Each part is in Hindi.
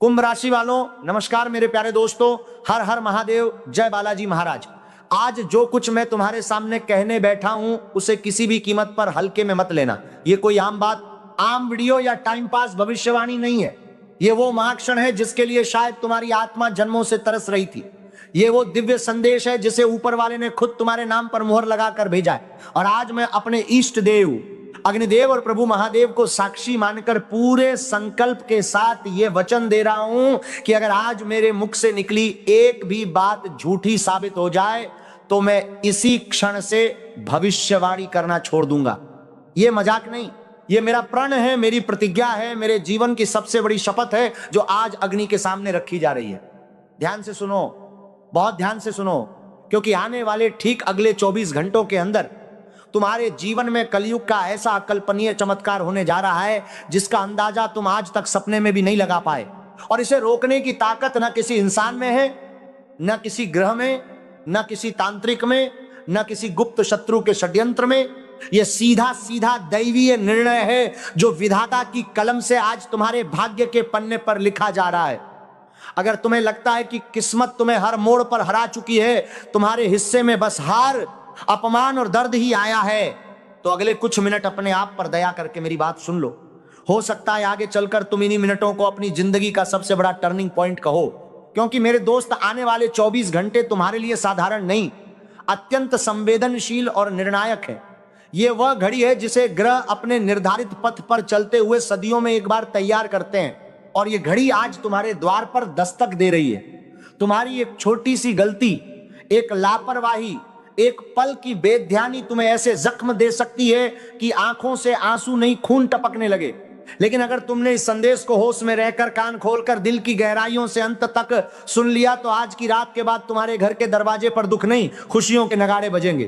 कुंभ राशि वालों, नमस्कार मेरे प्यारे दोस्तों। हर हर महादेव, जय बालाजी महाराज। आज जो कुछ मैं तुम्हारे सामने कहने बैठा हूं उसे किसी भी कीमत पर हल्के में मत लेना। ये कोई आम बात, आम वीडियो या टाइम पास भविष्यवाणी नहीं है। ये वो महाक्षण है जिसके लिए शायद तुम्हारी आत्मा जन्मों से तरस रही थी। ये वो दिव्य संदेश है जिसे ऊपर वाले ने खुद तुम्हारे नाम पर मुहर लगाकर भेजा है। और आज मैं अपने इष्ट देव अग्निदेव और प्रभु महादेव को साक्षी मानकर पूरे संकल्प के साथ ये वचन दे रहा हूं कि अगर आज मेरे मुख से निकली एक भी बात झूठी साबित हो जाए तो मैं इसी क्षण से भविष्यवाणी करना छोड़ दूंगा। ये मजाक नहीं, ये मेरा प्रण है, मेरी प्रतिज्ञा है, मेरे जीवन की सबसे बड़ी शपथ है जो आज अग्नि के सामने रखी जा रही है। ध्यान से सुनो, बहुत ध्यान से सुनो, क्योंकि आने वाले ठीक अगले 24 घंटों के अंदर तुम्हारे जीवन में कलयुग का ऐसा अकल्पनीय चमत्कार होने जा रहा है जिसका अंदाजा तुम आज तक सपने में भी नहीं लगा पाए। और इसे रोकने की ताकत न किसी इंसान में है, न किसी ग्रह में, न किसी तांत्रिक में, न किसी गुप्त शत्रु के षड्यंत्र में। यह सीधा सीधा दैवीय निर्णय है जो विधाता की कलम से आज तुम्हारे भाग्य के पन्ने पर लिखा जा रहा है। अगर तुम्हें लगता है कि किस्मत तुम्हें हर मोड़ पर हरा चुकी है, तुम्हारे हिस्से में बस हार, अपमान और दर्द ही आया है, तो अगले कुछ मिनट अपने आप पर दया करके मेरी बात सुन लो। हो सकता है आगे चलकर तुम इन्हीं मिनटों को अपनी जिंदगी का सबसे बड़ा टर्निंग पॉइंट कहो, क्योंकि मेरे दोस्त आने वाले 24 घंटे तुम्हारे लिए साधारण नहीं, अत्यंत संवेदनशील और निर्णायक है। यह वह घड़ी है जिसे ग्रह अपने निर्धारित पथ पर चलते हुए सदियों में एक बार तैयार करते हैं, और यह घड़ी आज तुम्हारे द्वार पर दस्तक दे रही है। तुम्हारी एक छोटी सी गलती, एक लापरवाही, एक पल की बेध्यानी तुम्हें ऐसे जख्म दे सकती है कि आंखों से आंसू नहीं खून टपकने लगे। लेकिन अगर तुमने इस संदेश को होश में रहकर कान खोलकर दिल की गहराइयों से अंत तक सुन लिया तो आज की रात के बाद तुम्हारे घर के दरवाजे पर दुख नहीं, खुशियों के नगाड़े बजेंगे।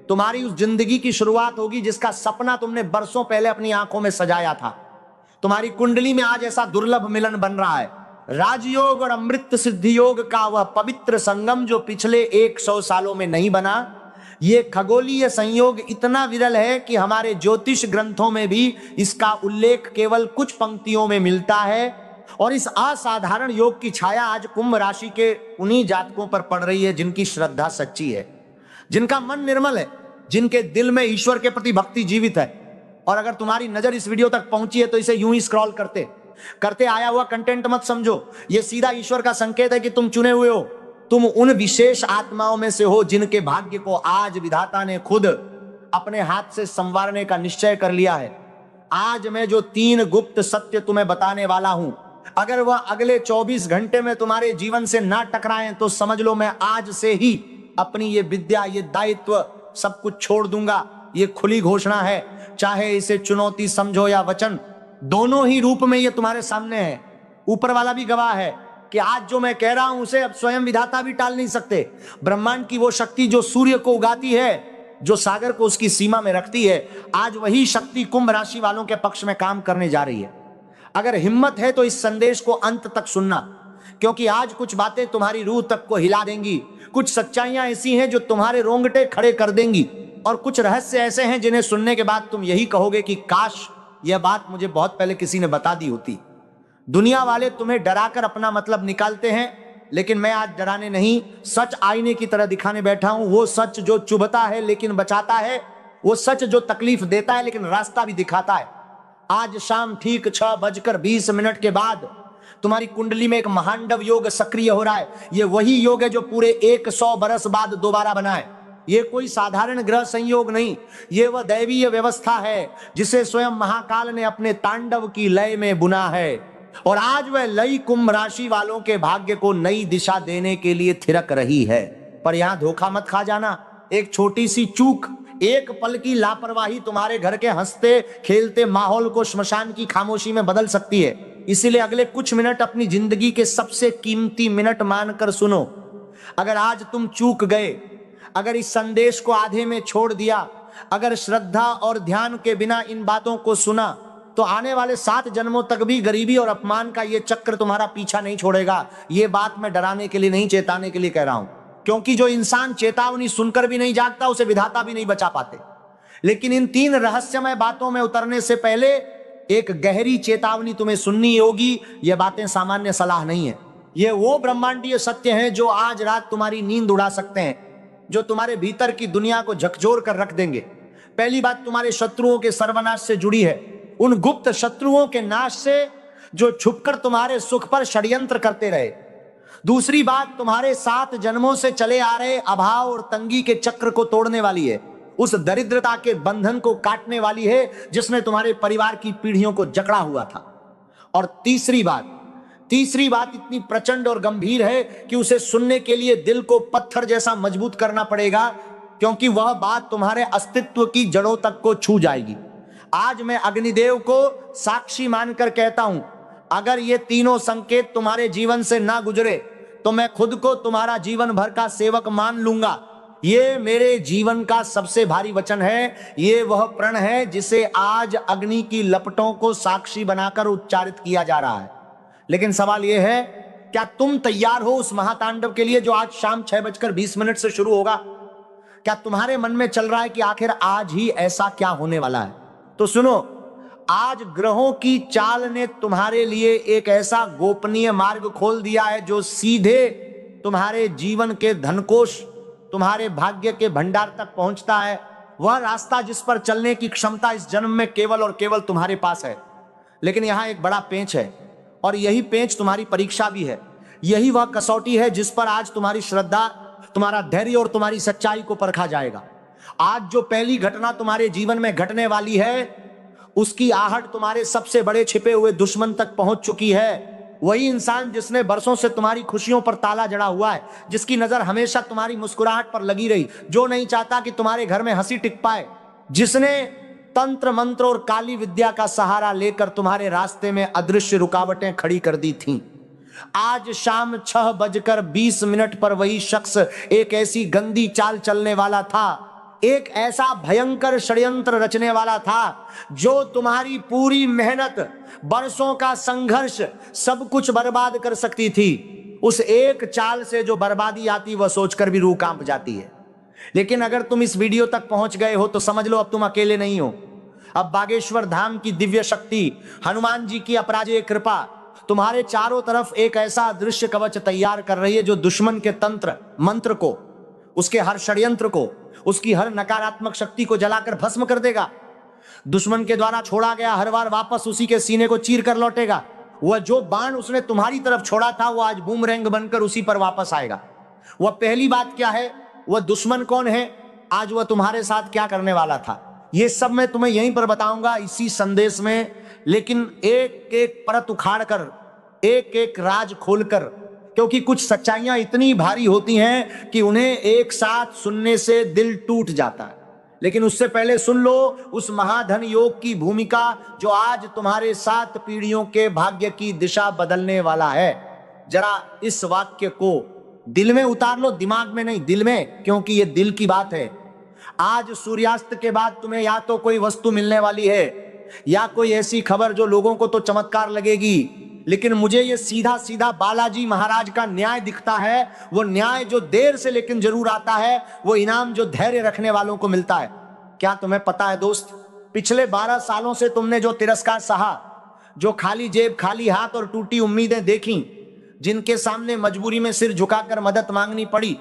तुम्हारी उस जिंदगी की शुरुआत होगी जिसका सपना तुमने बरसों पहले अपनी आंखों में सजाया था। तुम्हारी कुंडली में आज ऐसा दुर्लभ मिलन बन रहा है, राजयोग और अमृत सिद्धि योग का वह पवित्र संगम जो पिछले 100 सालों में नहीं बना। ये खगोलीय संयोग इतना विरल है कि हमारे ज्योतिष ग्रंथों में भी इसका उल्लेख केवल कुछ पंक्तियों में मिलता है। और इस असाधारण योग की छाया आज कुंभ राशि के उन्हीं जातकों पर पड़ रही है जिनकी श्रद्धा सच्ची है, जिनका मन निर्मल है, जिनके दिल में ईश्वर के प्रति भक्ति जीवित है। और अगर तुम्हारी नजर इस वीडियो तक पहुंची है तो इसे यूं ही स्क्रॉल करते करते आया हुआ कंटेंट मत समझो। यह सीधा ईश्वर का संकेत है कि तुम चुने हुए हो, तुम उन विशेष आत्माओं में से हो जिनके भाग्य को आज विधाता ने खुद अपने हाथ से संवारने का निश्चय कर लिया है। आज मैं जो 3 गुप्त सत्य तुम्हें बताने वाला हूं, अगर वह अगले 24 घंटे में तुम्हारे जीवन से ना टकराएं तो समझ लो मैं आज से ही अपनी ये विद्या, ये दायित्व सब कुछ छोड़ दूंगा। ये खुली घोषणा है, चाहे इसे चुनौती समझो या वचन, दोनों ही रूप में ये तुम्हारे सामने है। ऊपर वाला भी गवाह है कि आज जो मैं कह रहा हूं उसे अब स्वयं विधाता भी टाल नहीं सकते। ब्रह्मांड की वो शक्ति जो सूर्य को उगाती है, जो सागर को उसकी सीमा में रखती है, आज वही शक्ति कुंभ राशि वालों के पक्ष में काम करने जा रही है। अगर हिम्मत है तो इस संदेश को अंत तक सुनना, क्योंकि आज कुछ बातें तुम्हारी रूह तक को हिला देंगी। कुछ सच्चाइयां ऐसी हैं जो तुम्हारे रोंगटे खड़े कर देंगी, और कुछ रहस्य ऐसे हैं जिन्हें सुनने के बाद तुम यही कहोगे कि काश यह बात मुझे बहुत पहले किसी ने बता दी होती। दुनिया वाले तुम्हें डराकर अपना मतलब निकालते हैं, लेकिन मैं आज डराने नहीं, सच आईने की तरह दिखाने बैठा हूं। वो सच जो चुभता है लेकिन बचाता है, वो सच जो तकलीफ देता है लेकिन रास्ता भी दिखाता है। आज शाम ठीक 6:20 के बाद तुम्हारी कुंडली में एक महांडव योग सक्रिय हो रहा है। ये वही योग है जो पूरे 100 बरस बाद दोबारा बना है। ये कोई साधारण ग्रह संयोग नहीं, ये वह दैवीय व्यवस्था है जिसे स्वयं महाकाल ने अपने तांडव की लय में बुना है। और आज वह लई कुंभ राशि वालों के भाग्य को नई दिशा देने के लिए थिरक रही है। पर यहां धोखा मत खा जाना। एक छोटी सी चूक, एक पल की लापरवाही तुम्हारे घर के हंसते खेलते माहौल को श्मशान की खामोशी में बदल सकती है। इसीलिए अगले कुछ मिनट अपनी जिंदगी के सबसे कीमती मिनट मानकर सुनो। अगर आज तुम चूक गए, अगर इस संदेश को आधे में छोड़ दिया, अगर श्रद्धा और ध्यान के बिना इन बातों को सुना, तो आने वाले 7 जन्मों तक भी गरीबी और अपमान का ये चक्र तुम्हारा पीछा नहीं छोड़ेगा। ये बात मैं डराने के लिए नहीं, चेताने के लिए कह रहा हूं, क्योंकि जो इंसान चेतावनी सुनकर भी नहीं जागता उसे विधाता भी नहीं बचा पाते। लेकिन इन 3 रहस्यमय बातों में उतरने से पहले एक गहरी चेतावनी तुम्हें सुननी होगी। ये बातें सामान्य सलाह नहीं है, ये वो ब्रह्मांडीय सत्य हैं जो आज रात तुम्हारी नींद उड़ा सकते हैं, जो तुम्हारे भीतर की दुनिया को झकझोर कर रख देंगे। पहली बात तुम्हारे शत्रुओं के सर्वनाश से जुड़ी है, उन गुप्त शत्रुओं के नाश से जो छुपकर तुम्हारे सुख पर षड्यंत्र करते रहे। दूसरी बात तुम्हारे 7 जन्मों से चले आ रहे अभाव और तंगी के चक्र को तोड़ने वाली है, उस दरिद्रता के बंधन को काटने वाली है जिसने तुम्हारे परिवार की पीढ़ियों को जकड़ा हुआ था। और तीसरी बात इतनी प्रचंड और गंभीर है कि उसे सुनने के लिए दिल को पत्थर जैसा मजबूत करना पड़ेगा, क्योंकि वह बात तुम्हारे अस्तित्व की जड़ों तक को छू जाएगी। आज मैं अग्निदेव को साक्षी मानकर कहता हूं, अगर ये तीनों संकेत तुम्हारे जीवन से ना गुजरे तो मैं खुद को तुम्हारा जीवन भर का सेवक मान लूंगा। ये मेरे जीवन का सबसे भारी वचन है, ये वह प्रण है जिसे आज अग्नि की लपटों को साक्षी बनाकर उच्चारित किया जा रहा है। लेकिन सवाल यह है, क्या तुम तैयार हो उस महातांडव के लिए जो आज शाम 6:20 से शुरू होगा? क्या तुम्हारे मन में चल रहा है कि आखिर आज ही ऐसा क्या होने वाला है? तो सुनो, आज ग्रहों की चाल ने तुम्हारे लिए एक ऐसा गोपनीय मार्ग खोल दिया है जो सीधे तुम्हारे जीवन के धनकोश, तुम्हारे भाग्य के भंडार तक पहुंचता है। वह रास्ता जिस पर चलने की क्षमता इस जन्म में केवल और केवल तुम्हारे पास है। लेकिन यहां एक बड़ा पेंच है, और यही पेंच तुम्हारी परीक्षा भी है। यही वह कसौटी है जिस पर आज तुम्हारी श्रद्धा, तुम्हारा धैर्य और तुम्हारी सच्चाई को परखा जाएगा। आज जो पहली घटना तुम्हारे जीवन में घटने वाली है, उसकी आहट तुम्हारे सबसे बड़े छिपे हुए दुश्मन तक पहुंच चुकी है। वही इंसान जिसने बरसों से तुम्हारी खुशियों पर ताला जड़ा हुआ है, जिसकी नजर हमेशा तुम्हारी मुस्कुराहट पर लगी रही, जो नहीं चाहता कि तुम्हारे घर में हंसी टिक पाए, जिसने तंत्र मंत्र और काली विद्या का सहारा लेकर तुम्हारे रास्ते में अदृश्य रुकावटें खड़ी कर दी थीं। आज शाम 6:20 पर वही शख्स एक ऐसी गंदी चाल चलने वाला था, एक ऐसा भयंकर षड्यंत्र रचने वाला था जो तुम्हारी पूरी मेहनत, बरसों का संघर्ष, सब कुछ बर्बाद कर सकती थी। उस एक चाल से जो बर्बादी आती वह सोचकर भी रूह कांप जाती है। लेकिन अगर तुम इस वीडियो तक पहुंच गए हो तो समझ लो अब तुम अकेले नहीं हो। अब बागेश्वर धाम की दिव्य शक्ति, हनुमान जी की अपराजेय कृपा तुम्हारे चारों तरफ एक ऐसा दृश्य कवच तैयार कर रही है जो दुश्मन के तंत्र मंत्र को, उसके हर षड्यंत्र को, उसकी हर नकारात्मक शक्ति को जलाकर भस्म कर देगा। दुश्मन के द्वारा छोड़ा गया हर बार वापस उसी के सीने को चीर कर लौटेगा। वह जो बाण उसने तुम्हारी तरफ छोड़ा था वो आज बूमरैंग बनकर उसी पर वापस आएगा। वह पहली बात क्या है, वह दुश्मन कौन है, आज वह तुम्हारे साथ क्या करने वाला था, ये सब मैं तुम्हें यहीं पर बताऊंगा इसी संदेश में। लेकिन एक एक परत उखाड़ कर, एक एक राज खोलकर, क्योंकि कुछ सच्चाइयां इतनी भारी होती हैं कि उन्हें एक साथ सुनने से दिल टूट जाता है। लेकिन उससे पहले सुन लो उस महाधन योग की भूमिका जो आज तुम्हारे 7 पीढ़ियों के भाग्य की दिशा बदलने वाला है। जरा इस वाक्य को दिल में उतार लो, दिमाग में नहीं, दिल में, क्योंकि ये दिल की बात है। आज सूर्यास्त के बाद तुम्हें या तो कोई वस्तु मिलने वाली है या कोई ऐसी खबर जो लोगों को तो चमत्कार लगेगी, लेकिन मुझे ये सीधा सीधा बालाजी महाराज का न्याय दिखता है। वो न्याय जो देर से लेकिन जरूर आता है, वो इनाम जो धैर्य रखने वालों को मिलता है। क्या तुम्हें पता है दोस्त, पिछले 12 सालों से तुमने जो तिरस्कार सहा, जो खाली जेब, खाली हाथ और टूटी उम्मीदें देखी, जिनके सामने मजबूरी में सिर झुकाकर मदद मांगनी पड़ी,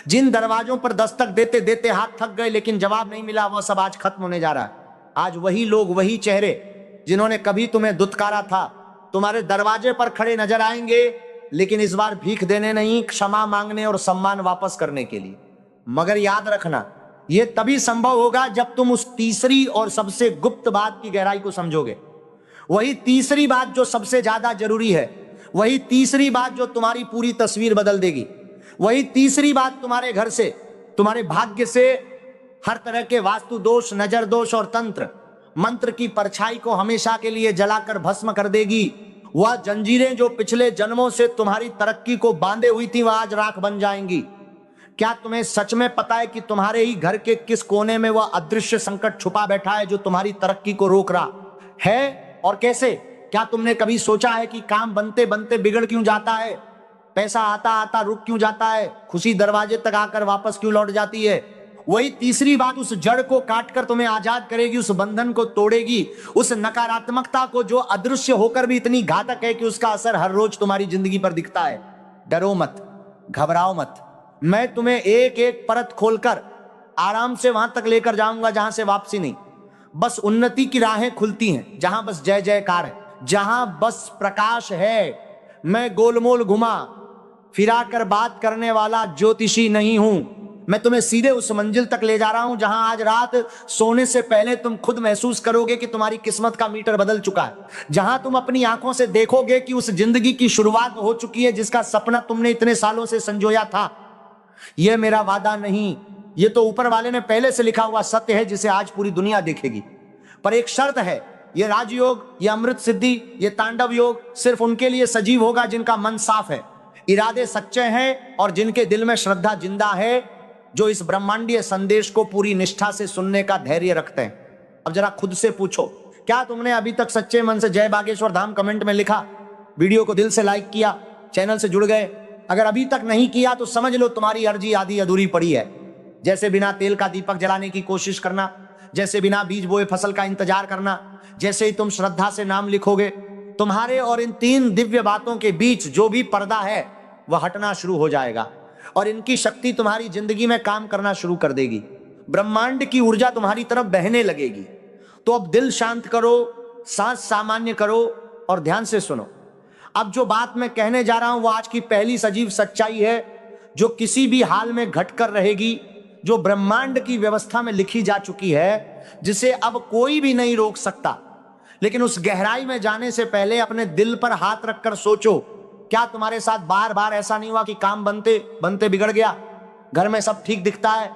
जिन दरवाजों पर दस्तक देते देते हाथ थक गए लेकिन जवाब नहीं मिला, वह सब आज खत्म होने जा रहा है। आज वही लोग, वही चेहरे जिन्होंने कभी तुम्हें दुत्कारा था, तुम्हारे दरवाजे पर खड़े नजर आएंगे, लेकिन इस बार भीख देने नहीं, क्षमा मांगने और सम्मान वापस करने के लिए। मगर याद रखना, यह तभी संभव होगा जब तुम उस तीसरी और सबसे गुप्त बात की गहराई को समझोगे। वही तीसरी बात जो सबसे ज्यादा जरूरी है, वही तीसरी बात जो तुम्हारी पूरी तस्वीर बदल देगी, वही तीसरी बात तुम्हारे घर से, तुम्हारे भाग्य से हर तरह के वास्तु दोष, नजर दोष और तंत्र मंत्र की परछाई को हमेशा के लिए जलाकर भस्म कर देगी। वह जंजीरें जो पिछले जन्मों से तुम्हारी तरक्की को बांधे हुई थी, वह आज राख बन जाएंगी। क्या तुम्हें सच में पता है कि तुम्हारे ही घर के किस कोने में वह अदृश्य संकट छुपा बैठा है जो तुम्हारी तरक्की को रोक रहा है, और कैसे? क्या तुमने कभी सोचा है कि काम बनते बनते बिगड़ क्यों जाता है, पैसा आता आता रुक क्यों जाता है, खुशी दरवाजे तक आकर वापस क्यों लौट जाती है? वही तीसरी बात उस जड़ को काटकर तुम्हें आजाद करेगी, उस बंधन को तोड़ेगी, उस नकारात्मकता को जो अदृश्य होकर भी इतनी घातक है कि उसका असर हर रोज तुम्हारी जिंदगी पर दिखता है। डरो मत, घबराओ मत, मैं तुम्हें एक एक परत खोलकर आराम से वहां तक लेकर जाऊंगा जहां से वापसी नहीं। बस उन्नति की राहें खुलती हैं जहां बस जय जयकार है, जहां बस प्रकाश है। मैं गोलमोल घुमा फिरा कर बात करने वाला ज्योतिषी नहीं हूं, मैं तुम्हें सीधे उस मंजिल तक ले जा रहा हूं जहां आज रात सोने से पहले तुम खुद महसूस करोगे कि तुम्हारी किस्मत का मीटर बदल चुका है, जहां तुम अपनी आंखों से देखोगे कि उस जिंदगी की शुरुआत हो चुकी है जिसका सपना तुमने इतने सालों से संजोया था। यह मेरा वादा नहीं, यह तो ऊपर वाले ने पहले से लिखा हुआ सत्य है जिसे आज पूरी दुनिया देखेगी। पर एक शर्त है, यह राजयोग, यह अमृत सिद्धि, यह तांडव योग सिर्फ उनके लिए सजीव होगा जिनका मन साफ है, इरादे सच्चे हैं और जिनके दिल में श्रद्धा जिंदा है, जो इस ब्रह्मांडीय संदेश को पूरी निष्ठा से सुनने का धैर्य रखते हैं। अब जरा खुद से पूछो, क्या तुमने अभी तक सच्चे मन से जय बागेश्वर धाम कमेंट में लिखा, वीडियो को दिल से लाइक किया, चैनल से जुड़ गए? अगर अभी तक नहीं किया तो समझ लो तुम्हारी अर्जी आधी अधूरी पड़ी है। जैसे बिना तेल का दीपक जलाने की कोशिश करना, जैसे बिना बीज बोए फसल का इंतजार करना, जैसे ही तुम श्रद्धा से नाम लिखोगे, तुम्हारे और इन तीन दिव्य बातों के बीच जो भी पर्दा है वह हटना शुरू हो जाएगा और इनकी शक्ति तुम्हारी जिंदगी में काम करना शुरू कर देगी। ब्रह्मांड की ऊर्जा तुम्हारी तरफ बहने लगेगी। तो अब दिल शांत करो, सांस सामान्य करो और ध्यान से सुनो। अब जो बात मैं कहने जा रहा हूं वो आज की पहली सजीव सच्चाई है जो किसी भी हाल में घटकर रहेगी, जो ब्रह्मांड की व्यवस्था में लिखी जा चुकी है, जिसे अब कोई भी नहीं रोक सकता। लेकिन उस गहराई में जाने से पहले अपने दिल पर हाथ रखकर सोचो, क्या तुम्हारे साथ बार बार ऐसा नहीं हुआ कि काम बनते बनते बिगड़ गया, घर में सब ठीक दिखता है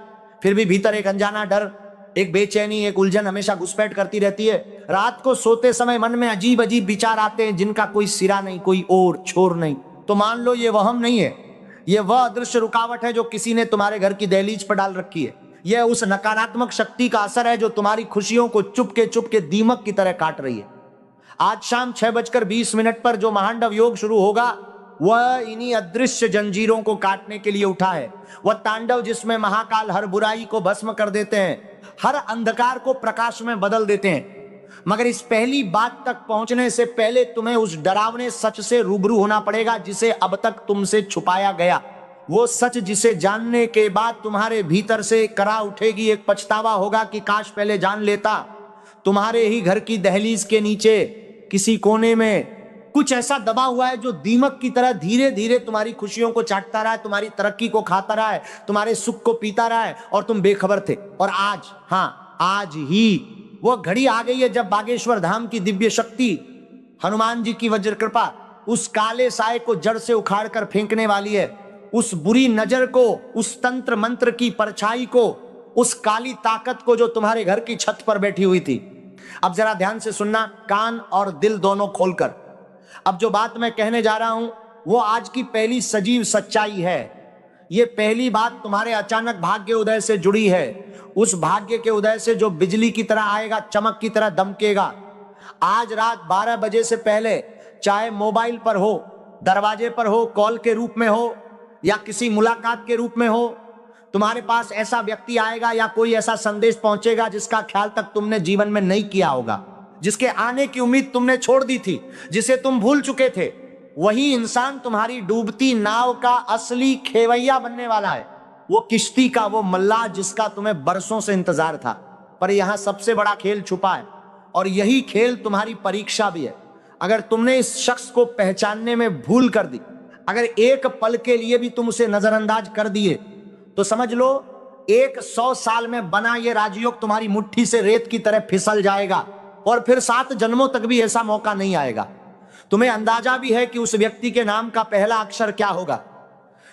फिर भी भीतर एक अनजाना डर, एक बेचैनी, एक उलझन हमेशा घुसपैठ करती रहती है। रात को सोते समय मन में अजीब अजीब विचार आते हैं जिनका कोई सिरा नहीं, कोई और छोर नहीं। तो मान लो ये वहम नहीं है, ये वह अदृश्य रुकावट है जो किसी ने तुम्हारे घर की दहलीज पर डाल रखी है। यह उस नकारात्मक शक्ति का असर है जो तुम्हारी खुशियों को चुपके दीमक की तरह काट रही है। आज शाम 6:20 पर जो महांडव योग शुरू होगा वह इन्हीं अदृश्य जंजीरों को काटने के लिए उठा है। वह तांडव जिसमें महाकाल हर बुराई को भस्म कर देते हैं, हर अंधकार को प्रकाश में बदल देते हैं। मगर इस पहली बात तक पहुंचने से पहले तुम्हें उस डरावने सच से रूबरू होना पड़ेगा जिसे अब तक तुमसे छुपाया गया। वो सच जिसे जानने के बाद तुम्हारे भीतर से करा उठेगी एक पछतावा होगा कि काश पहले जान लेता। तुम्हारे ही घर की दहलीज के नीचे किसी कोने में कुछ ऐसा दबा हुआ है जो दीमक की तरह धीरे धीरे तुम्हारी खुशियों को चाटता रहा है, तुम्हारी तरक्की को खाता रहा है, तुम्हारे सुख को पीता रहा है और तुम बेखबर थे। और आज, हाँ आज ही वो घड़ी आ गई है जब बागेश्वर धाम की दिव्य शक्ति, हनुमान जी की वज्र कृपा उस काले साए को जड़ से उखाड़ कर फेंकने वाली है। उस बुरी नजर को, उस तंत्र मंत्र की परछाई को, उस काली ताकत को जो तुम्हारे घर की छत पर बैठी हुई थी। अब जरा ध्यान से सुनना, कान और दिल दोनों खोलकर। अब जो बात मैं कहने जा रहा हूं वो आज की पहली सजीव सच्चाई है। ये पहली बात तुम्हारे अचानक भाग्य उदय से जुड़ी है, उस भाग्य के उदय से जो बिजली की तरह आएगा, चमक की तरह दमकेगा। आज रात 12 बजे से पहले, चाहे मोबाइल पर हो, दरवाजे पर हो, कॉल के रूप में हो या किसी मुलाकात के रूप में हो, तुम्हारे पास ऐसा व्यक्ति आएगा या कोई ऐसा संदेश पहुंचेगा जिसका ख्याल तक तुमने जीवन में नहीं किया होगा, जिसके आने की उम्मीद तुमने छोड़ दी थी, जिसे तुम भूल चुके थे। वही इंसान तुम्हारी डूबती नाव का असली खेवैया बनने वाला है, वो किश्ती का वो मल्लाह जिसका तुम्हें बरसों से इंतजार था। पर यहां सबसे बड़ा खेल छुपा है और यही खेल तुम्हारी परीक्षा भी है। अगर तुमने इस शख्स को पहचानने में भूल कर दी, अगर एक पल के लिए भी तुम उसे नजरअंदाज कर दिए, तो समझ लो 100 साल में बना ये राजयोग तुम्हारी मुट्ठी से रेत की तरह फिसल जाएगा और फिर 7 जन्मों तक भी ऐसा मौका नहीं आएगा। तुम्हें अंदाजा भी है कि उस व्यक्ति के नाम का पहला अक्षर क्या होगा,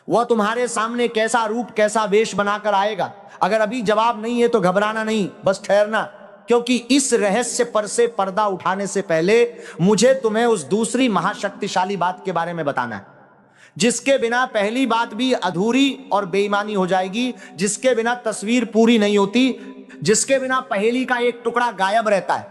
वह तुम्हारे सामने कैसा रूप, कैसा वेश बनाकर आएगा। अगर अभी जवाब नहीं है तो घबराना नहीं, बस ठहरना, क्योंकि इस रहस्य पर से पर्दा उठाने से पहले मुझे तुम्हें उस दूसरी महाशक्तिशाली बात के बारे में बताना है, जिसके बिना पहली बात भी अधूरी और बेईमानी हो जाएगी, जिसके बिना तस्वीर पूरी नहीं होती, जिसके बिना पहेली का एक टुकड़ा गायब रहता है।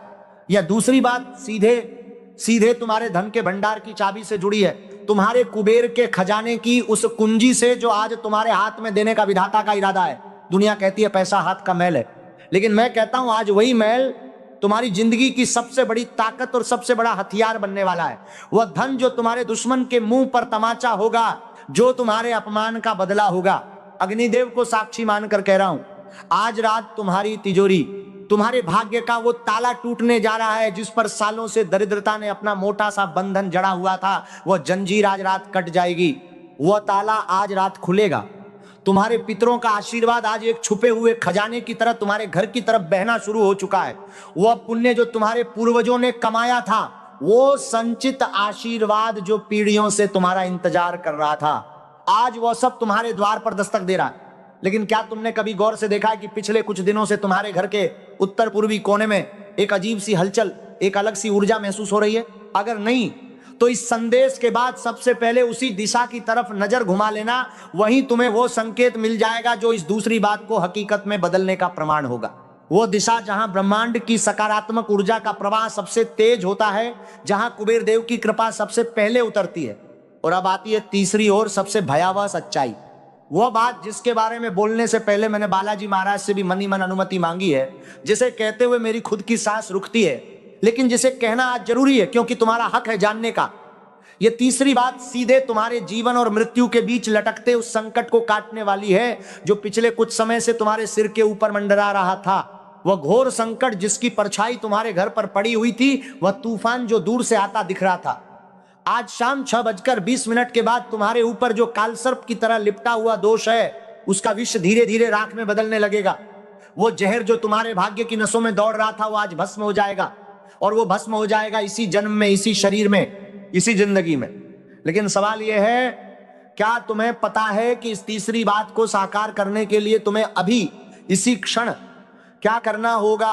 यह दूसरी बात सीधे सीधे तुम्हारे धन के भंडार की चाबी से जुड़ी है, तुम्हारे कुबेर के खजाने की उस कुंजी से जो आज तुम्हारे हाथ में देने का विधाता का इरादा है। दुनिया कहती है पैसा हाथ का मैल है, लेकिन मैं कहता हूं आज वही मैल तुम्हारी जिंदगी की सबसे बड़ी ताकत और सबसे बड़ा हथियार बनने वाला है। वह धन जो तुम्हारे दुश्मन के मुंह पर तमाचा होगा, जो तुम्हारे अपमान का बदला होगा। अग्निदेव को साक्षी मानकर कह रहा हूं, आज रात तुम्हारी तिजोरी, तुम्हारे भाग्य का वो ताला टूटने जा रहा है जिस पर सालों से दरिद्रता ने अपना मोटा सा बंधन जड़ा हुआ था। वह जंजीर आज रात कट जाएगी, वह ताला आज रात खुलेगा। तुम्हारे पितरों का आशीर्वाद आज एक छुपे हुए खजाने की तरह तुम्हारे घर की तरफ बहना शुरू हो चुका है। वह पुण्य जो तुम्हारे पूर्वजों ने कमाया था, वो संचित आशीर्वाद जो पीढ़ियों से तुम्हारा इंतजार कर रहा था, आज वह सब तुम्हारे द्वार पर दस्तक दे रहा है। लेकिन क्या तुमने कभी गौर से देखा है कि पिछले कुछ दिनों से तुम्हारे घर के उत्तर पूर्वी कोने में एक अजीब सी हलचल, एक अलग सी ऊर्जा महसूस हो रही है? अगर नहीं तो इस संदेश के बाद सबसे पहले उसी दिशा की तरफ नजर घुमा लेना, वहीं तुम्हें वो संकेत मिल जाएगा जो इस दूसरी बात को हकीकत में बदलने का प्रमाण होगा। वो दिशा जहां ब्रह्मांड की सकारात्मक ऊर्जा का प्रवाह सबसे तेज होता है, जहां कुबेर देव की कृपा सबसे पहले उतरती है। और अब आती है तीसरी और सबसे भयावह सच्चाई, वह बात जिसके बारे में बोलने से पहले मैंने बालाजी महाराज से भी मन ही मन अनुमति मांगी है, जिसे कहते हुए मेरी खुद की सांस रुकती है, लेकिन जिसे कहना आज जरूरी है क्योंकि तुम्हारा हक है जानने का। यह तीसरी बात सीधे तुम्हारे जीवन और मृत्यु के बीच लटकते उस संकट को काटने वाली है जो पिछले कुछ समय से तुम्हारे सिर के ऊपर मंडरा रहा था। वह घोर संकट जिसकी परछाई तुम्हारे घर पर पड़ी हुई थी, वह तूफान जो दूर से आता दिख रहा था। आज शाम 6:20 के बाद तुम्हारे ऊपर जो कालसर्प की तरह लिपटा हुआ दोष है, उसका विष धीरे धीरे राख में बदलने लगेगा। वो जहर जो तुम्हारे भाग्य की नसों में दौड़ रहा था, वो आज भस्म हो जाएगा, और वो भस्म हो जाएगा इसी जन्म में, इसी शरीर में, इसी जिंदगी में। लेकिन सवाल यह है, क्या तुम्हें पता है कि इस तीसरी बात को साकार करने के लिए तुम्हें अभी इसी क्षण क्या करना होगा?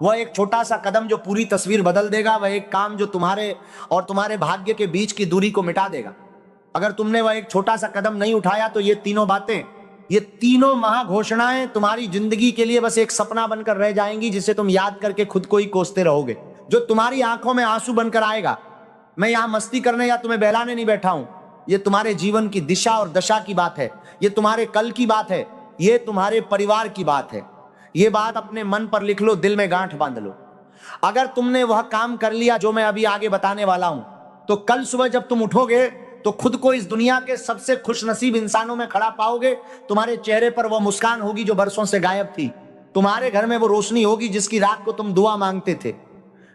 वह एक छोटा सा कदम जो पूरी तस्वीर बदल देगा, वह एक काम जो तुम्हारे और तुम्हारे भाग्य के बीच की दूरी को मिटा देगा। अगर तुमने वह एक छोटा सा कदम नहीं उठाया तो ये तीनों बातें, ये तीनों महाघोषणाएं तुम्हारी जिंदगी के लिए बस एक सपना बनकर रह जाएंगी, जिसे तुम याद करके खुद को ही कोसते रहोगे, जो तुम्हारी आंखों में आंसू बनकर आएगा। मैं यहां मस्ती करने या तुम्हें बहलाने नहीं बैठा हूं, ये तुम्हारे जीवन की दिशा और दशा की बात है, ये तुम्हारे कल की बात है, ये तुम्हारे परिवार की बात है। ये बात अपने मन पर लिख लो, दिल में गांठ बांध लो। अगर तुमने वह काम कर लिया जो मैं अभी आगे बताने वाला हूं, तो कल सुबह जब तुम उठोगे तो खुद को इस दुनिया के सबसे खुशनसीब इंसानों में खड़ा पाओगे। तुम्हारे चेहरे पर वह मुस्कान होगी जो बरसों से गायब थी, तुम्हारे घर में वो रोशनी होगी जिसकी रात को तुम दुआ मांगते थे।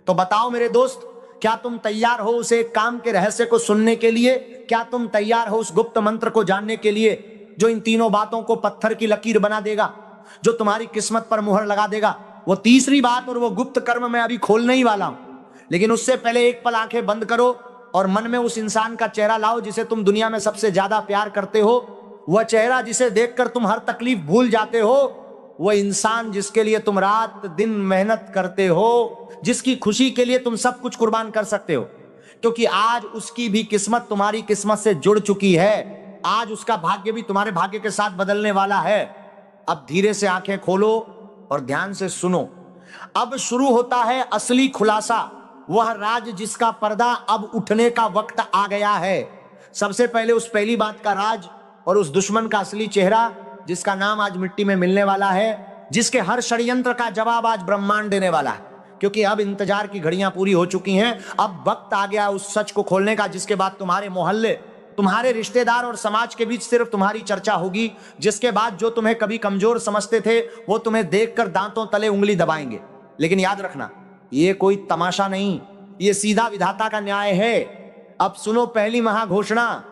तो बताओ मेरे दोस्त, क्या तुम तैयार हो उस एक काम के रहस्य को सुनने के लिए? क्या तुम तैयार हो उस गुप्त मंत्र को जानने के लिए जो इन तीनों बातों को पत्थर की लकीर बना देगा, जो तुम्हारी किस्मत पर मुहर लगा देगा? वो तीसरी बात और वो गुप्त कर्म मैं अभी खोलने ही वाला हूं, लेकिन उससे पहले एक पल आंखें बंद करो और मन में उस इंसान का चेहरा लाओ जिसे तुम दुनिया में सबसे ज्यादा प्यार करते हो। वह चेहरा जिसे देखकर तुम हर तकलीफ भूल जाते हो, वह इंसान जिसके लिए तुम रात दिन मेहनत करते हो, जिसकी खुशी के लिए तुम सब कुछ कुर्बान कर सकते हो, क्योंकि आज उसकी भी किस्मत तुम्हारी किस्मत से जुड़ चुकी है। आज उसका भाग्य भी तुम्हारे भाग्य के साथ बदलने वाला है। अब धीरे से आंखें खोलो और ध्यान से सुनो। अब शुरू होता है असली खुलासा, वह राज जिसका पर्दा अब उठने का वक्त आ गया है। सबसे पहले उस पहली बात का राज और उस दुश्मन का असली चेहरा जिसका नाम आज मिट्टी में मिलने वाला है, जिसके हर षड्यंत्र का जवाब आज ब्रह्मांड देने वाला है। क्योंकि अब इंतजार की घड़ियां पूरी हो चुकी हैं, अब वक्त आ गया उस सच को खोलने का जिसके बाद तुम्हारे मोहल्ले, तुम्हारे रिश्तेदार और समाज के बीच सिर्फ तुम्हारी चर्चा होगी, जिसके बाद जो तुम्हें कभी कमजोर समझते थे वो तुम्हें देखकर दांतों तले उंगली दबाएंगे। लेकिन याद रखना, ये कोई तमाशा नहीं, ये सीधा विधाता का न्याय है। अब सुनो पहली महाघोषणा,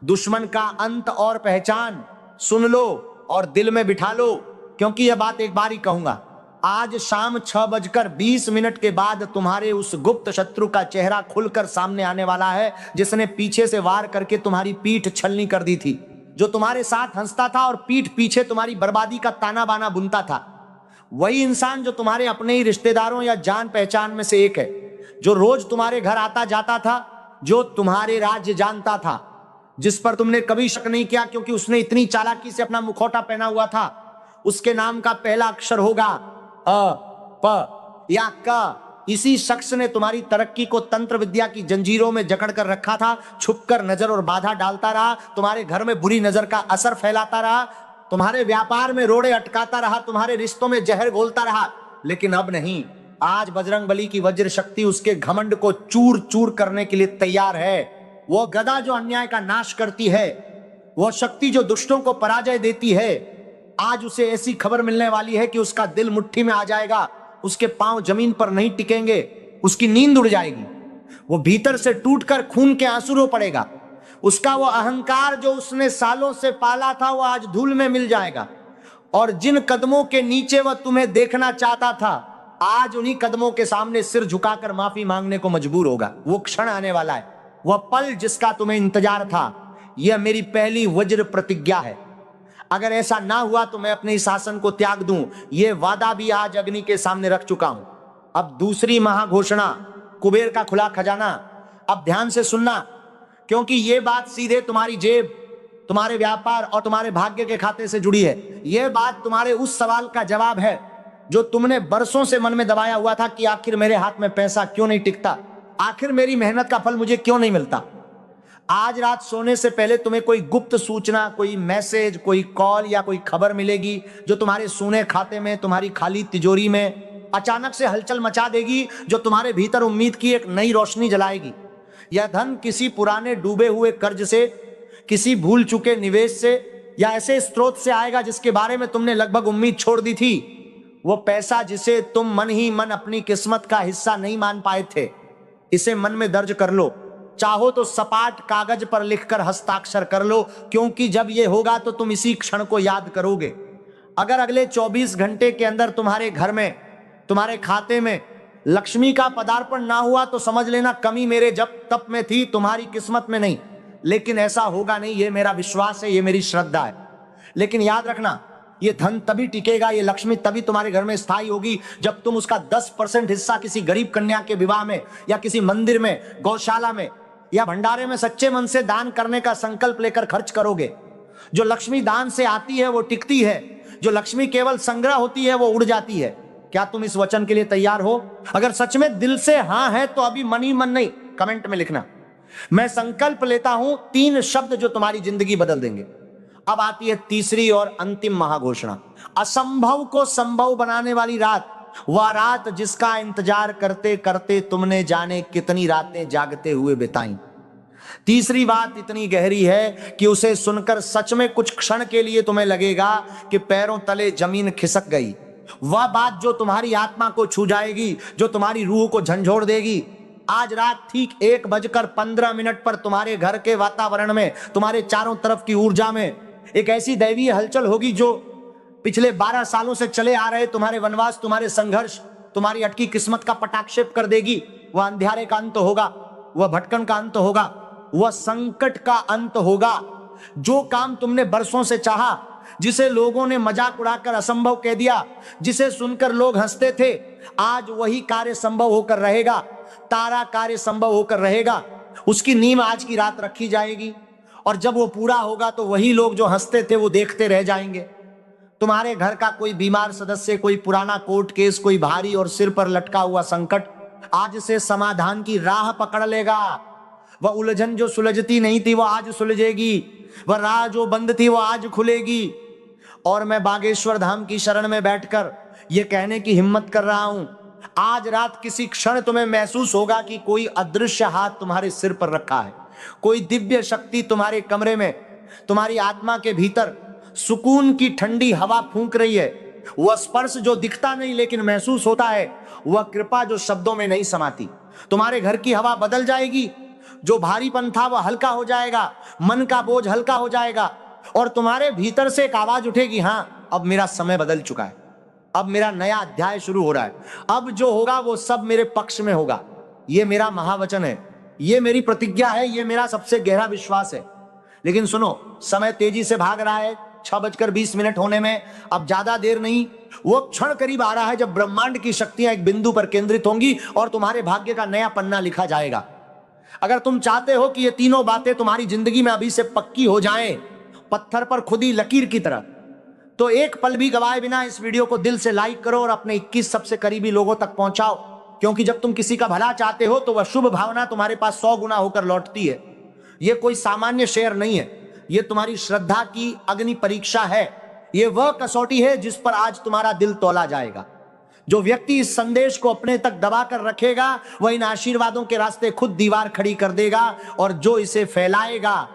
दुश्मन का अंत और पहचान। सुन लो और दिल में बिठा लो, क्योंकि यह बात एक बार ही कहूंगा। आज शाम 6:20 के बाद तुम्हारे उस गुप्त शत्रु का चेहरा खुलकर सामने आने वाला है, जिसने पीछे से वार करके तुम्हारी पीठ छलनी कर दी थी, जो तुम्हारे साथ हंसता था और पीठ पीछे तुम्हारी बर्बादी का ताना बाना बुनता था। वही इंसान जो तुम्हारे अपने ही रिश्तेदारों या जान पहचान में से एक है, जो रोज तुम्हारे घर आता जाता था, जो तुम्हारे राज्य जानता था, जिस पर तुमने कभी शक नहीं किया क्योंकि उसने इतनी चालाकी से अपना मुखौटा पहना हुआ था। उसके नाम का पहला अक्षर होगा अ, प या क। इसी शख्स ने तुम्हारी तरक्की को तंत्र विद्या की जंजीरों में जकड़ कर रखा था, छुपकर नजर और बाधा डालता रहा, तुम्हारे घर में बुरी नजर का असर फैलाता रहा। तुम्हारे व्यापार में रोड़े अटकाता रहा, तुम्हारे रिश्तों में जहर घोलता रहा, लेकिन अब नहीं। आज बजरंगबली की वज्र शक्ति उसके घमंड को चूर चूर करने के लिए तैयार है। वो गदा जो अन्याय का नाश करती है, वो शक्ति जो दुष्टों को पराजय देती है, आज उसे ऐसी खबर मिलने वाली है कि उसका दिल मुट्ठी में आ जाएगा, उसके पांव जमीन पर नहीं टिकेंगे, उसकी नींद उड़ जाएगी, वो भीतर से टूटकर खून के आंसू रो पड़ेगा। उसका वो अहंकार जो उसने सालों से पाला था, वो आज धूल में मिल जाएगा। और जिन कदमों के नीचे वह तुम्हें देखना चाहता था, आज उन्हीं कदमों के सामने सिर झुकाकर माफी मांगने को मजबूर होगा। वो क्षण आने वाला है, वह पल जिसका तुम्हें इंतजार था। यह मेरी पहली वज्र प्रतिज्ञा है। अगर ऐसा ना हुआ तो मैं अपने इस शासन को त्याग दूं, यह वादा भी आज अग्नि के सामने रख चुका हूं। अब दूसरी महाघोषणा, कुबेर का खुला खजाना। अब ध्यान से सुनना, क्योंकि यह बात सीधे तुम्हारी जेब, तुम्हारे व्यापार और तुम्हारे भाग्य के खाते से जुड़ी है। यह बात तुम्हारे उस सवाल का जवाब है जो तुमने बरसों से मन में दबाया हुआ था कि आखिर मेरे हाथ में पैसा क्यों नहीं टिकता, आखिर मेरी मेहनत का फल मुझे क्यों नहीं मिलता। आज रात सोने से पहले तुम्हें कोई गुप्त सूचना, कोई मैसेज, कोई कॉल या कोई खबर मिलेगी जो तुम्हारे सूने खाते में, तुम्हारी खाली तिजोरी में अचानक से हलचल मचा देगी, जो तुम्हारे भीतर उम्मीद की एक नई रोशनी जलाएगी। यह धन किसी पुराने डूबे हुए कर्ज से, किसी भूल चुके निवेश से या ऐसे स्रोत से आएगा जिसके बारे में तुमने लगभग उम्मीद छोड़ दी थी। वो पैसा जिसे तुम मन ही मन अपनी किस्मत का हिस्सा नहीं मान पाए थे, इसे मन में दर्ज कर लो। चाहो तो सपाट कागज पर लिखकर हस्ताक्षर कर लो, क्योंकि जब यह होगा तो तुम इसी क्षण को याद करोगे। अगर अगले 24 घंटे के अंदर तुम्हारे घर में, तुम्हारे खाते में लक्ष्मी का पदार्पण ना हुआ तो समझ लेना कमी मेरे जब तप में थी, तुम्हारी किस्मत में नहीं। लेकिन ऐसा होगा नहीं, ये मेरा विश्वास है, ये मेरी श्रद्धा है। लेकिन याद रखना, ये धन तभी टिकेगा, ये लक्ष्मी तभी तुम्हारे घर में स्थायी होगी जब तुम उसका 10% हिस्सा किसी गरीब कन्या के विवाह में या किसी मंदिर में, गौशाला में या भंडारे में सच्चे मन से दान करने का संकल्प लेकर खर्च करोगे। जो लक्ष्मी दान से आती है वो टिकती है, जो लक्ष्मी केवल संग्रह होती है वो उड़ जाती है। क्या तुम इस वचन के लिए तैयार हो? अगर सच में दिल से हां है तो अभी मन ही मन नहीं, कमेंट में लिखना, मैं संकल्प लेता हूं 3 शब्द जो तुम्हारी जिंदगी बदल देंगे। अब आती है तीसरी और अंतिम महाघोषणा, असंभव को संभव बनाने वाली रात, वह रात जिसका इंतजार करते करते तुमने जाने कितनी रातें जागते हुए बिताई। तीसरी बात इतनी गहरी है कि उसे सुनकर सच में कुछ क्षण के लिए तुम्हें लगेगा कि पैरों तले जमीन खिसक गई। वह बात जो तुम्हारी आत्मा को छू जाएगी, जो तुम्हारी रूह को झंझोड़ देगी। आज रात ठीक 1:15 पर तुम्हारे घर के वातावरण में, तुम्हारे चारों तरफ की ऊर्जा में एक ऐसी दैवीय हलचल होगी जो पिछले 12 सालों से चले आ रहे तुम्हारे वनवास, तुम्हारे संघर्ष, तुम्हारी अटकी किस्मत का पटाक्षेप कर देगी। वह अंधियारे का अंत होगा, वह भटकन का अंत होगा, वह संकट का अंत होगा। जो काम तुमने बरसों से चाहा, जिसे लोगों ने मजाक उड़ाकर असंभव कह दिया, जिसे सुनकर लोग हंसते थे, आज वही कार्य संभव होकर रहेगा। तारा कार्य संभव होकर रहेगा। उसकी नींव आज की रात रखी जाएगी और जब वो पूरा होगा तो वही लोग जो हंसते थे वो देखते रह जाएंगे। तुम्हारे घर का कोई बीमार सदस्य, कोई पुराना कोर्ट केस, कोई भारी और सिर पर लटका हुआ संकट आज से समाधान की राह पकड़ लेगा। वह उलझन जो सुलझती नहीं थी वो आज सुलझेगी, वह राह जो बंद थी वो आज खुलेगी। और मैं बागेश्वर धाम की शरण में बैठकर यह कहने की हिम्मत कर रहा हूं, आज रात किसी क्षण तुम्हें महसूस होगा कि कोई अदृश्य हाथ तुम्हारे सिर पर रखा है, कोई दिव्य शक्ति तुम्हारे कमरे में, तुम्हारी आत्मा के भीतर सुकून की ठंडी हवा फूंक रही है। वह स्पर्श जो दिखता नहीं लेकिन महसूस होता है, वह कृपा जो शब्दों में नहीं समाती। तुम्हारे घर की हवा बदल जाएगी, जो भारीपन था वह हल्का हो जाएगा, मन का बोझ हल्का हो जाएगा और तुम्हारे भीतर से एक आवाज उठेगी, हां अब मेरा समय बदल चुका है, अब मेरा नया अध्याय शुरू हो रहा है, अब जो होगा वो सब मेरे पक्ष में होगा। ये मेरा महावचन है, ये मेरी प्रतिज्ञा है, ये मेरा सबसे गहरा विश्वास है। लेकिन सुनो, समय तेजी से भाग रहा है, 6:20 होने में अब ज्यादा देर नहीं। वो क्षण करीब आ रहा है जब ब्रह्मांड की शक्तियां एक बिंदु पर केंद्रित होंगी और तुम्हारे भाग्य का नया पन्ना लिखा जाएगा। अगर तुम चाहते हो कि ये तीनों बातें तुम्हारी जिंदगी में अभी से पक्की हो जाएं, पत्थर पर खुदी लकीर की तरह, तो एक पल भी गवाए बिना इस वीडियो को दिल से लाइक करो और अपने 21 सबसे करीबी लोगों तक पहुंचाओ। क्योंकि जब तुम किसी का भला चाहते हो तो वह शुभ भावना तुम्हारे पास 100 गुना होकर लौटती है। यह कोई सामान्य शेयर नहीं है, यह तुम्हारी श्रद्धा की अग्नि परीक्षा है। ये वह कसौटी है जिस पर आज तुम्हारा दिल तौला जाएगा। जो व्यक्ति इस संदेश को अपने तक दबा कर रखेगा वह इन आशीर्वादों के रास्ते खुद दीवार खड़ी कर देगा, और जो इसे फैलाएगा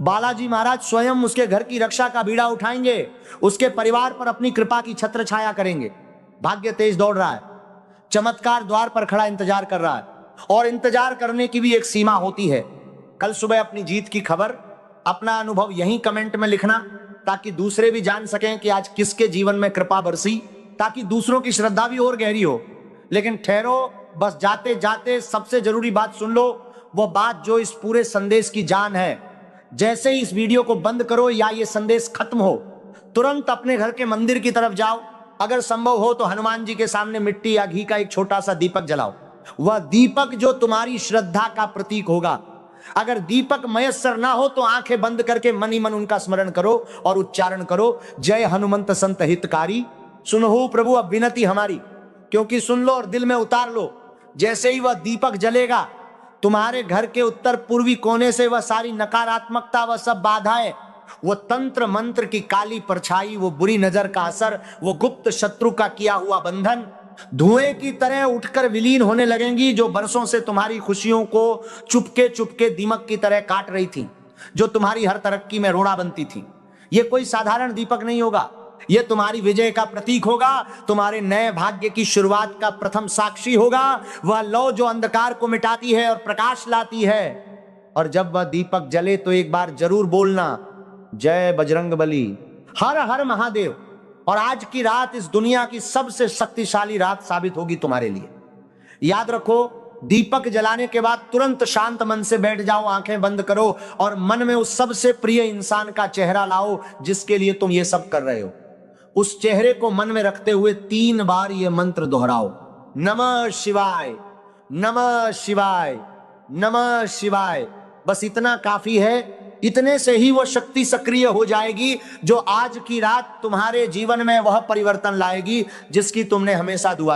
बालाजी महाराज स्वयं उसके घर की रक्षा का बीड़ा उठाएंगे, उसके परिवार पर अपनी कृपा की छत्र छाया करेंगे। भाग्य तेज दौड़ रहा है, चमत्कार द्वार पर खड़ा इंतजार कर रहा है, और इंतजार करने की भी एक सीमा होती है। कल सुबह अपनी जीत की खबर, अपना अनुभव यहीं कमेंट में लिखना, ताकि दूसरे भी जान सकें कि आज किसके जीवन में कृपा बरसी, ताकि दूसरों की श्रद्धा भी और गहरी हो। लेकिन ठहरो, बस जाते जाते सबसे जरूरी बात सुन लो, वो बात जो इस पूरे संदेश की जान है। जैसे ही इस वीडियो को बंद करो या ये संदेश खत्म हो, तुरंत अपने घर के मंदिर की तरफ जाओ। अगर संभव हो तो हनुमान जी के सामने मिट्टी या घी का एक छोटा सा दीपक जलाओ। वह दीपक जो तुम्हारी श्रद्धा का प्रतीक होगा। अगर दीपक मयस्सर ना हो तो आंखें बंद करके मन ही मन उनका स्मरण करो और उच्चारण करो, जय हनुमंत संत हितकारी, सुनहु प्रभु अब विनती हमारी। क्योंकि सुन लो और दिल में उतार लो, जैसे ही वह दीपक जलेगा, तुम्हारे घर के उत्तर पूर्वी कोने से वह सारी नकारात्मकता, वह सब बाधाएं, वो तंत्र मंत्र की काली परछाई, वो बुरी नजर का असर, वो गुप्त शत्रु का किया हुआ बंधन धुएं की तरह उठकर विलीन होने लगेंगी, जो बरसों से तुम्हारी खुशियों को चुपके चुपके दीमक की तरह काट रही थी, जो तुम्हारी हर तरक्की में रोड़ा बनती थी। ये कोई साधारण दीपक नहीं होगा, ये तुम्हारी विजय का प्रतीक होगा, तुम्हारे नए भाग्य की शुरुआत का प्रथम साक्षी होगा। वह लौ जो अंधकार को मिटाती है और प्रकाश लाती है। और जब वह दीपक जले तो एक बार जरूर बोलना, जय बजरंगबली, हर हर महादेव। और आज की रात इस दुनिया की सबसे शक्तिशाली रात साबित होगी तुम्हारे लिए। याद रखो, दीपक जलाने के बाद तुरंत शांत मन से बैठ जाओ, आंखें बंद करो और मन में उस सबसे प्रिय इंसान का चेहरा लाओ जिसके लिए तुम ये सब कर रहे हो। उस चेहरे को मन में रखते हुए 3 बार ये मंत्र दोहराओ, नमः शिवाय, नमः शिवाय, नमः शिवाय। बस इतना काफी है। इतने से ही वो शक्ति सक्रिय हो जाएगी जो आज की रात तुम्हारे जीवन में वह परिवर्तन लाएगी जिसकी तुमने हमेशा दुआ